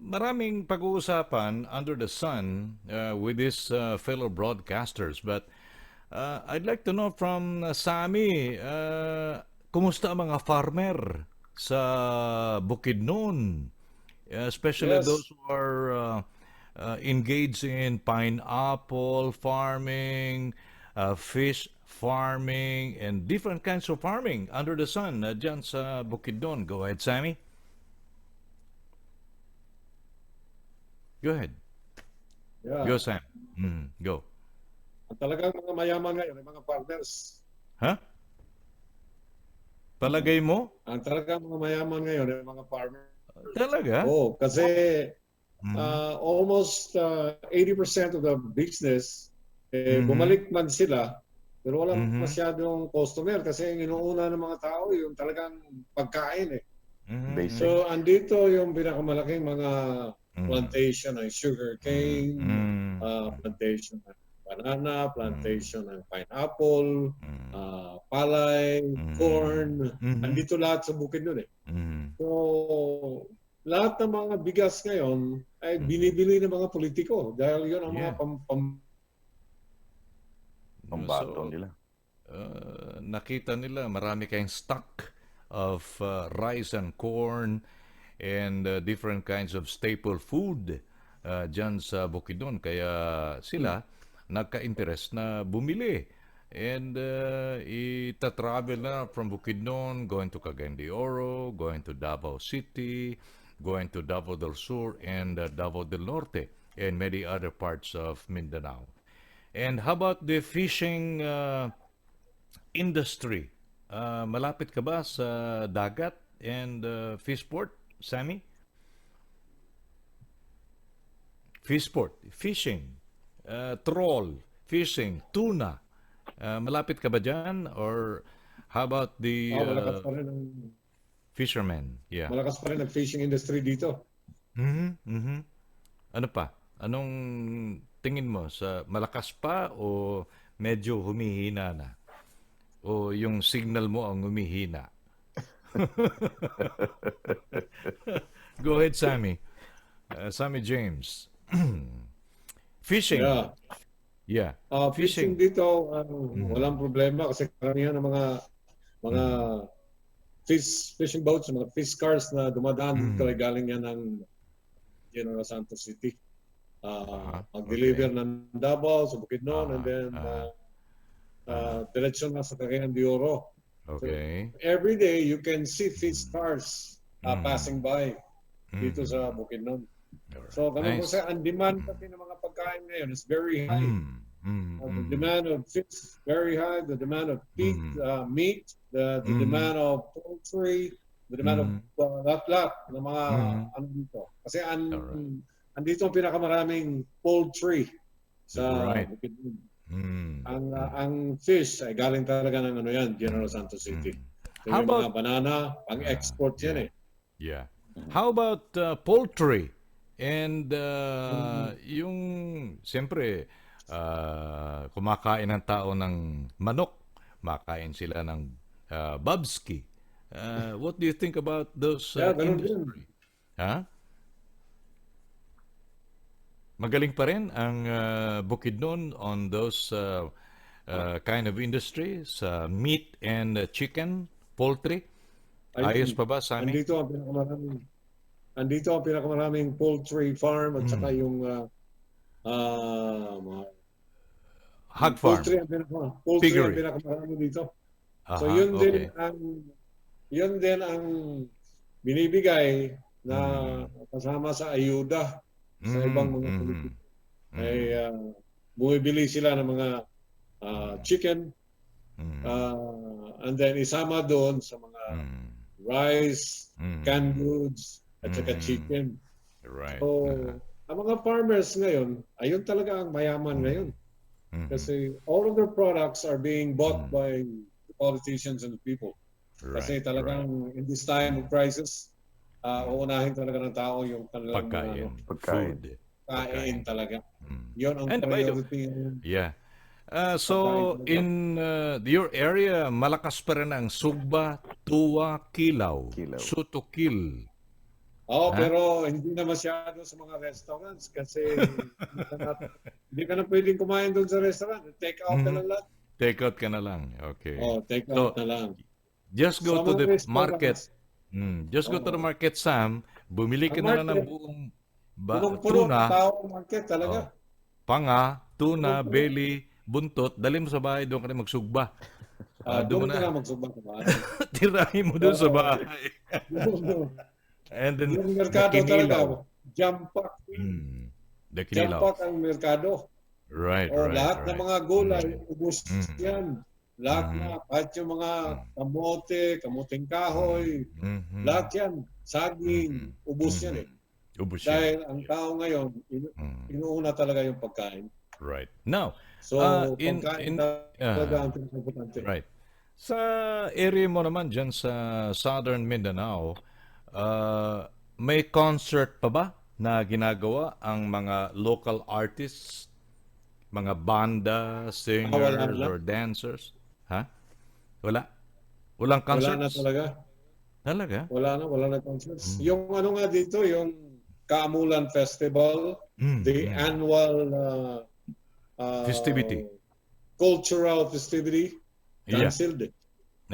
maraming pag-uusapan under the sun with his fellow broadcasters. But I'd like to know from Sammy, kumusta ang mga farmer sa Bukidnon? Especially those Yes. who are engaged in pineapple farming, fish farming, and different kinds of farming under the sun dyan sa Bukidnon. Go ahead, Sammy. Go ahead. Go, Yeah. Sam. Go. Ang talagang mga mayaman ngayon, ay mga partners. Huh? Palagay mo? Ang talagang mga mayaman ngayon ay mga farmers. Talaga? Oh, kasi Mhm. almost 80% of the business, Mhm. bumalik man sila, pero walang Mhm. masyadong customer kasi ang inuuna ng mga tao yung talagang pagkain eh. Basic. Mhm. So, andito yung pinakamalaking mga Mhm. plantation ng sugar Mhm. cane, Mhm. plantation ng banana, Mhm. plantation ng pineapple, Mhm. palay, Mhm. corn. Mhm. Andito lahat sa bukid nun eh. Mhm. So, lahat ng mga bigas ngayon ay Mhm. binibili ng mga politiko dahil yun ang mga Yeah. Pambato So, nila. nakita nila marami kayong stock of rice and corn and different kinds of staple food dyan sa Bukidnon. Kaya sila nagka-interest na bumili. And ita-travel na from Bukidnon, going to Cagayan de Oro, going to Davao City, going to Davao del Sur and Davao del Norte, and many other parts of Mindanao. And how about the fishing industry? Malapit ka ba sa dagat and fishport, Sammy? Fishport, fishing, troll, fishing, tuna. Malapit ka ba dyan? Or how about the malakas pa rin ang fishermen? Yeah. malakas pa rin ang fishing industry dito. Mhm, mhm. Ano pa? Anong tingin mo sa malakas pa o medyo humihina na? O yung signal mo ang humihina? Go ahead, Sammy. Sammy James. Fishing. Yeah. Yeah. Fishing Fishing. dito, walang Mm. problema kasi karamihan ng mga Mm. fishing boats, mga fish cars na dumadaan dito ay Mm. galing yan ng General Santos City. Okay. Mag-deliver ng Davao sa Bukidnon and Uh-huh. then Uh-huh. Uh-huh. diretsyon na sa Cagayan de Oro. So Okay. every day you can see fish cars passing Mm. by dito sa Mm. Bukidnon. All right. So ganun po Nice. sa ang demand kasi ng mga pagkain ngayon is very high. Mm. Mm. The Mm. demand of fish is very high. The demand of Mm. meat, the Mm. demand of poultry, the demand of Mm. lahat ng mga Mm. ano dito. Kasi All right. andito ang pinakamaraming poultry sa Right. Bukidnon. Mm. Mm. Ang fish ay galing talaga ng ano yan, General Santos City. Mm. So How yung mga about banana, pang-export yan yeah. eh. Yeah. Mhm. How about poultry? And Mm. yung, siyempre, kumakain ng tao ng manok, makain sila ng babski. What do you think about those Yeah, ganun din. industry? Ha? Magaling pa rin ang Bukidnon on those kind of industry sa meat and chicken? poultry? Ayos Ayun, pa ba, Sammy? andito ang pinakamaraming poultry farm at saka Mm. yung mga Hog farm, poultry ang piggery. pinakamarami dito. So Aha, okay. yun din ang binibigay na Mm. kasama sa ayuda sa ibang Mhm, mga mhm, politiko. Ay mhm, bumibili sila ng mga chicken mhm, and then isama doon sa mga mhm, rice, canned mhm, goods, at saka mhm. chicken. Right. So, ang mga farmers ngayon, ayun talaga ang mayaman ngayon. Mhm, mhm, Kasi all of their products are being bought mhm. by the politicians and the people. Right, Kasi right. talagang in this time of crisis, Mhm. uunahin talaga ng tao yung kanilang mga Pagkain, Pagkain. food, kain pagkain. talaga. Mm. Yon ang And by the priority ng yeah. pagkain So talaga. in your area, malakas pa rin ang sugba, tuwa, kilaw, Kilo. sutukil. Ha? Pero hindi na masyado sa mga restaurants kasi hindi ka na pwedeng kumain doon sa restaurant. Take out na Mhm. lang lahat. Take out ka na lang. Okay. Take out So na lang. just go Sa to mga the market. restaurants, Just go to the oh, market, Sam. Bumili ang ka na lang ng market, buong punong-puno ng tuna, tao ang market talaga. oh, panga, tuna, Punong-puno. belly, buntot, dali mo sa bahay, doon ka na magsugba. Doon mo Doon ka na, na magsubang sa bahay. tirahin mo doon sa Oo. bahay. Yung, And then, yung the merkado kinilaw. talaga, jump pack. The Jump kinilaw. pack ang merkado. Right, Lahat ng right. mga gulay, ubos Mm, yan. Lahat mm, na, kahit yung mga kamote, kamuting kahoy, mm, lahat yan, saging, ubos yan eh. Ubus yan. Dahil ang tao ngayon, Mm, inuuna talaga yung pagkain. right. Now, So, pagkain in talaga ang pinaka-importante. right. Sa area mo naman dyan sa Southern Mindanao, may concert pa ba na ginagawa ang mga local artists, mga banda, Wala singers, na. or dancers? Ha? Wala? Walang Wala na concerts? talaga. Talaga? Wala na concerts. Yung ano nga dito, yung Kaamulan Festival, the annual Festivity. cultural festivity, Yeah. canceled eh.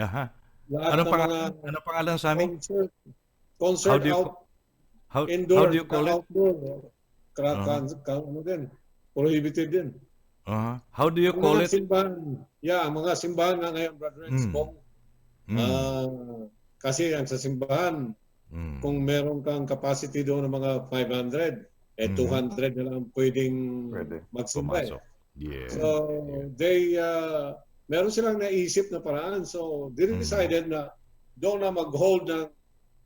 Aha. Lahat Anong ng mga pangalan? Anong pangalan sa amin? How concert do you how indoor, do you call it? outdoor, Uh-huh. ano din, prohibited din. How do you Yung call mga it? simbahan, ang mga simbahan nga ngayon, Brother Bong, kasi ang sa simbahan, kung meron kang capacity doon ng mga 500, 200 na lang pwedeng Pwede. magsimba eh. Pumasok. Yeah. So, meron silang naisip na paraan. So, they decided na doon na mag-hold ng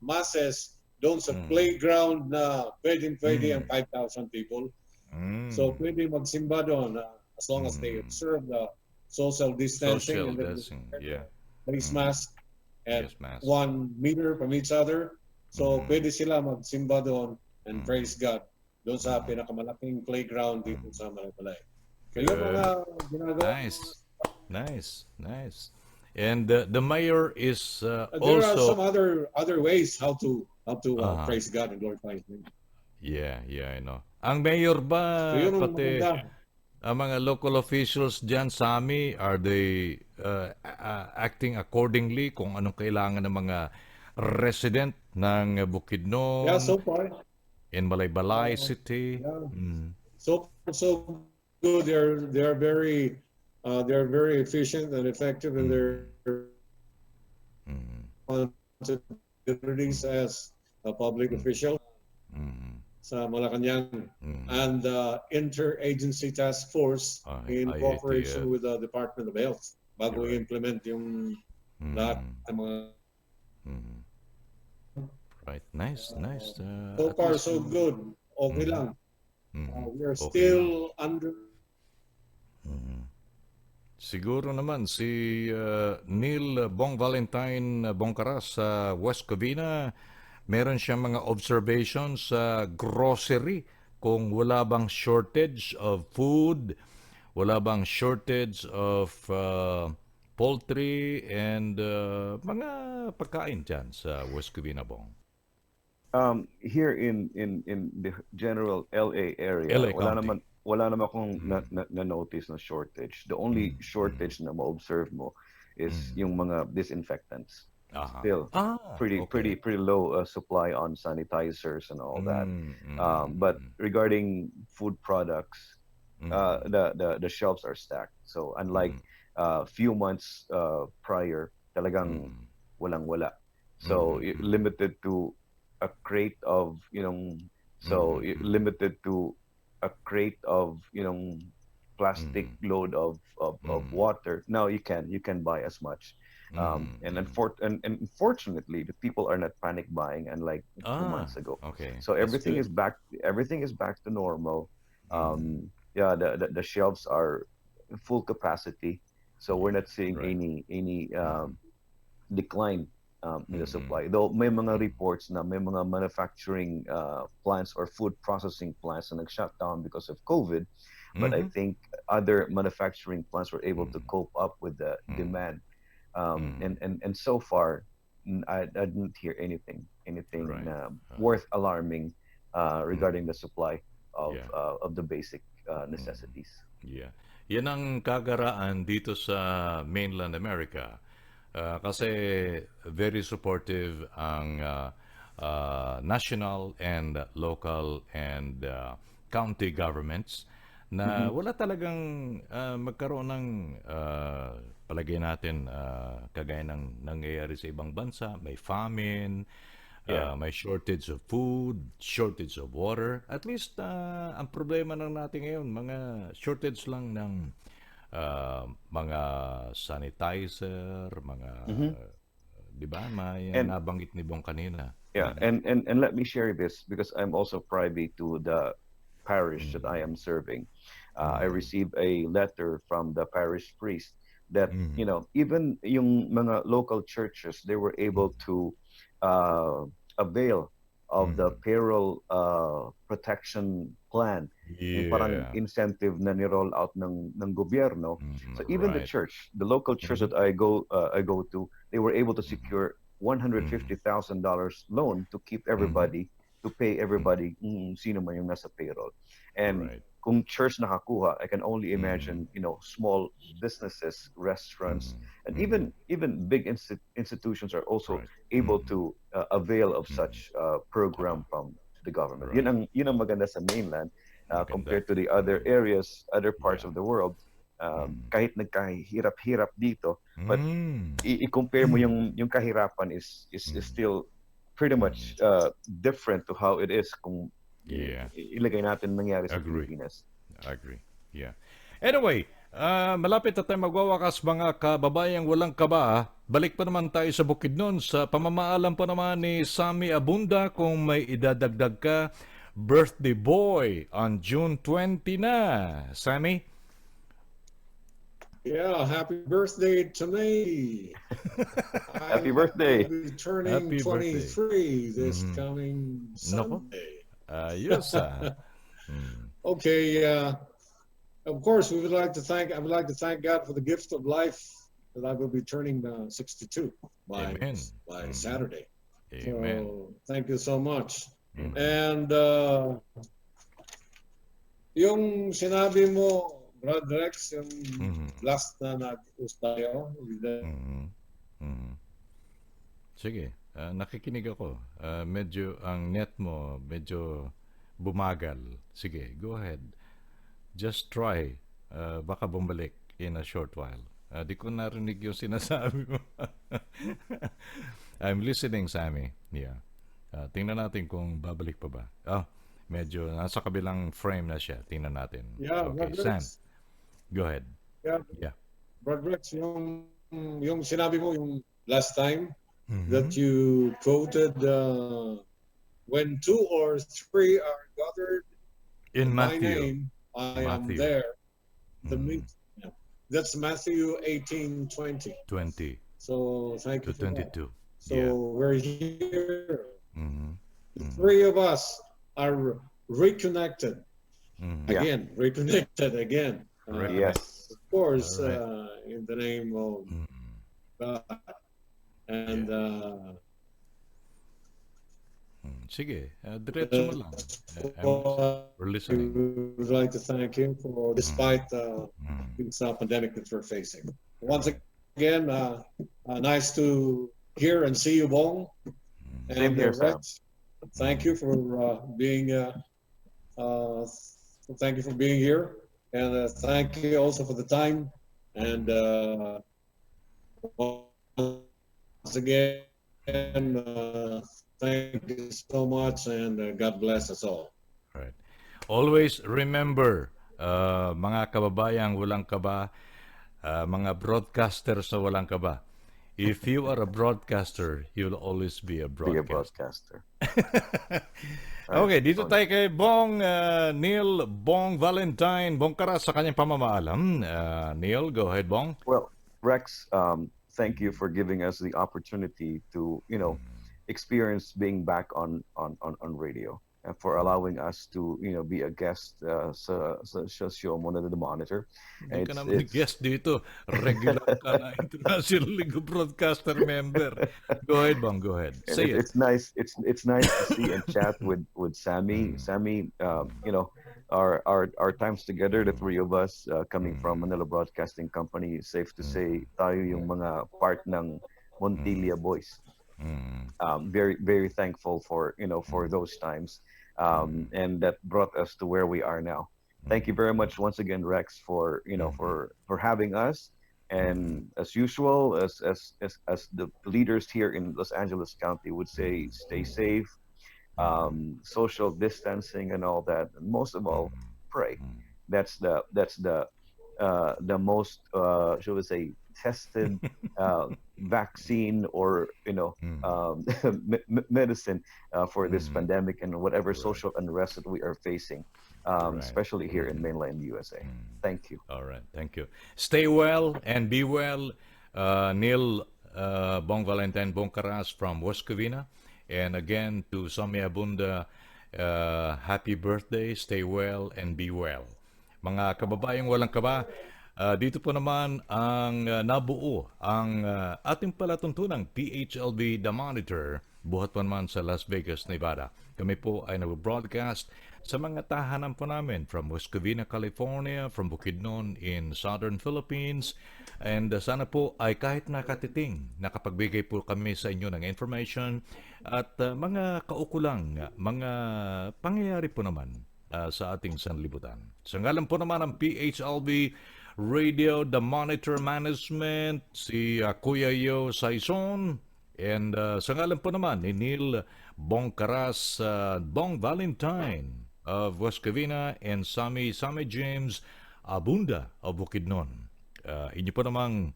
masses doon sa playground na pwede ang 5,000 people. So, pwede magsimba doon as long as they observe the social distancing Social and then distancing. Yeah. face mask at Yes, mask. 1 meter from each other. So, pwede sila magsimba doon and praise God doon sa pinakamalaking playground dito sa Malay. Kaya mga ginagawa. Nice. And the mayor is There are some also other ways how to praise God and glorify His name. yeah, I know. Ang mayor ba So, yun ang pati maganda. ang mga local officials diyan, Sammy, are they acting accordingly kung anong kailangan ng mga resident ng Yeah, Bukidnon, so far. in Malaybalay City? Yeah. So good. They're very efficient and effective in their responsibilities as a public official sa Malacanang and Interagency Task Force in cooperation with the Department of Health bago i-implement yung lahat ng mga Right. Nice. so At far least, so good. Okay lang. We are Okay still under siguro naman si Neil Bong Valentine Bongcaras sa West Covina, meron siyang mga observations sa grocery kung wala bang shortage of food, wala bang shortage of poultry and mga pagkain dyan sa West Covina, Bong. Here in the general LA area, LA County. wala naman akong na-notice na shortage. The only shortage na ma-observe mo is yung mga disinfectants. Still Okay. pretty low supply on sanitizers and all that. But Mm. regarding food products, Mm. the shelves are stacked. So unlike Mm. few months prior, talagang Mm. walang wala. So Mm. limited to a crate of, Mm. limited to a crate of, plastic Mm. load of Mm. water. Now you can buy as much. And, Mm. and unfortunately, the people are not panic buying unlike 2 months ago. Okay. So That's everything good. is back. Everything is back to normal. Mm. Yeah, the shelves are full capacity, so we're Yeah. not seeing Right. any Mm. decline in the Mm. supply. Though may mga Mm. reports na may mga manufacturing plants or food processing plants na nag-shut down because of COVID, but I Mhm. think other manufacturing plants were able to Mm. cope up with the Mm. demand. Mm. And so far, I didn't hear anything Right. worth alarming Mm. regarding the supply Yeah. of the basic Mm. necessities. Yeah. Yan ang kagaraan dito sa mainland America. Kasi very supportive ang national and local and county governments na Hmm. wala talagang magkaroon ng palagay natin kagaya ng nangyayari sa ibang bansa, may famine, Yeah. may shortage of food, shortage of water. At least ang problema lang natin ngayon, mga shortage lang ng mga sanitizer, mga Hmm. 'di ba? May And nabanggit ni Bong kanina. yeah, and let me share this because I'm also privy to the parish that I Mm. am serving. I Mm. received a letter from the parish priest that, Mm. even yung mga local churches, they were able Mm. to uh, avail of the Mm. payroll protection plan, yung parang Yeah. incentive na ni-roll out ng gobyerno. Mm. So even Right. the local church Mm. that I go to, they were able to Mm. secure Mm. $150,000 loan to keep Mm. everybody, to pay Mm. everybody, sino man yung nasa payroll. And Right. kung church nakakuha, I can only Mm. imagine, small businesses, restaurants, Mm. and Mm. even big institutions are also Right. able Mm. to avail of Mm. such program from the government. Right. Yun ang maganda sa mainland Maganda. compared to the other Mm. areas, other parts Yeah. of the world. Mm. Kahit nagkahirap-hirap dito, but Mm. i-compare mo yung kahirapan is Mm. still pretty much Mm. different to how it is kung Yeah. ilagay natin nangyari sa Agree. Pilipinas. Agree. Yeah. Anyway, malapit na tayo magwawakas mga kababayang walang kaba. Balik pa naman tayo sa Bukidnon sa pamamaalam pa naman ni Sammy Abunda kung may idadagdag ka. Birthday boy on June 20 na. Sammy? Yeah, happy birthday to me. Happy I will birthday! be turning Happy birthday. 23 this Mhm. coming Nako. Sunday. Ayos ah. Mm. Okay, of course, I would like to thank God for the gift of life that I will be turning 62 by Amen. Mhm. Saturday. Amen. So thank you so much. Mhm. And yung sinabi mo, Brad Rex, yung Mhm. last na nag-usap tayo, Mhm. Mhm. Sige, nakikinig ako. Medyo ang net mo, medyo bumagal. Sige, go ahead. Just try. Baka bumalik in a short while. Di ko narinig yung sinasabi mo. I'm listening, Sammy. Yeah. Tingnan natin kung babalik pa ba. Medyo nasa kabilang frame na siya. Tingnan natin. yeah, Okay, Brad Sam, Rex, go ahead. yeah, Yeah. Brad Rex, yung sinabi mo yung last time that Mm-hmm. you quoted, when two or three are gathered In in my Matthew. name, I am Matthew there. The mm, meet. Yeah. That's Matthew 18:20. 20 So thank to you for that. 22. Yeah. So we're here. Mm-hmm. The Mm-hmm. three of us are reconnected Mm-hmm. Yeah. again, reconnected again. Reconnect. Yes. Of course, All right. in the name of Mm-hmm. God. And Yeah. Sige, diretso mo lang. We're I listening. would like to thank him for, Mm-hmm. despite Mm-hmm. this pandemic that we're facing. Once Right. again, nice to hear and see you, Bong. Same And here, Sam. Rex, thank you for being uh, thank you for being here, and thank you also for the time. And once again, thank you so much, and God bless us all. Right. Always remember, mga kababayang walang kaba, mga broadcaster sa walang kaba. If you are a broadcaster, you'll always be a Be a broadcaster. broadcaster. Right. Okay, dito Oh, tayo kay Bong Neil Bong Valentine Bongcaras sa kanyang pamamaalam. Neil, go ahead, Bong. well, Rex, thank you for giving us the opportunity to, experience being back on radio, and for allowing us to, be a guest sa show mo na The Monitor. Hindi And ka naman guest dito. Regular ka na International League of Broadcaster member. Go ahead, Bong. Go ahead. and Say it. it's nice. It's nice to see and chat with Sammy. Sammy, our times together, the three of us, coming from Manila Broadcasting Company, safe to say, tayo yung mga part ng Montilla Boys. Very very thankful for for those times, and that brought us to where we are now. Thank you very much once again, Rex, for for having us. And as usual, as the leaders here in Los Angeles County would say, stay safe, social distancing, and all that. And most of all, pray. That's the most shall we say tested vaccine, or medicine for this pandemic and whatever social unrest that we are facing, especially here in mainland USA. Thank you. All right, thank you. Stay well and be well. Neil Bong Valentine Bongcaras from West Covina. And again, to Sammy Abunda, happy birthday, stay well and be well. Mga kababayang walang kaba, dito po naman ang nabuo ang ating palatuntunang PHLB The Monitor, buhat po naman sa Las Vegas, Nevada. Kami po ay nag-broadcast sa mga tahanan po namin from West Covina, California, from Bukidnon in Southern Philippines. And sana po ay kahit nakatiting, nakapagbigay po kami sa inyo ng information at mga kaukulang, mga pangyayari po naman sa ating sanlibutan. Sa ngalan po naman ng PHLB Radio, The Monitor Management, si Kuya Yo Saison, and sa ngalan po naman ni Neil Bongcaras, Bong Valentine of West Covina, and Sammy James Abunda of Bukidnon. Inyo po namang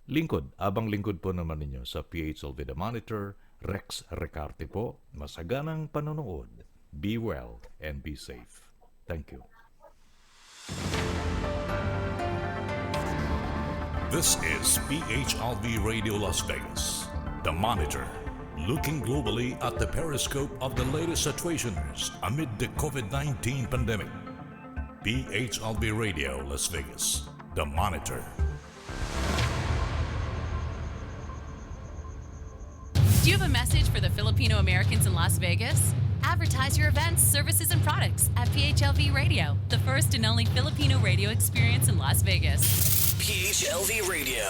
lingkod, abang lingkod po naman ninyo sa PHLB The Monitor, Rex Recarte po. Masaganang panonood. Be well and be safe. Thank you. This is PHLV Radio Las Vegas, The Monitor, looking globally at the periscope of the latest situations amid the COVID-19 pandemic. PHLV Radio Las Vegas, The Monitor. Do you have a message for the Filipino Americans in Las Vegas? Advertise your events, services, and products at PHLV Radio, the first and only Filipino radio experience in Las Vegas. PHLV Radio.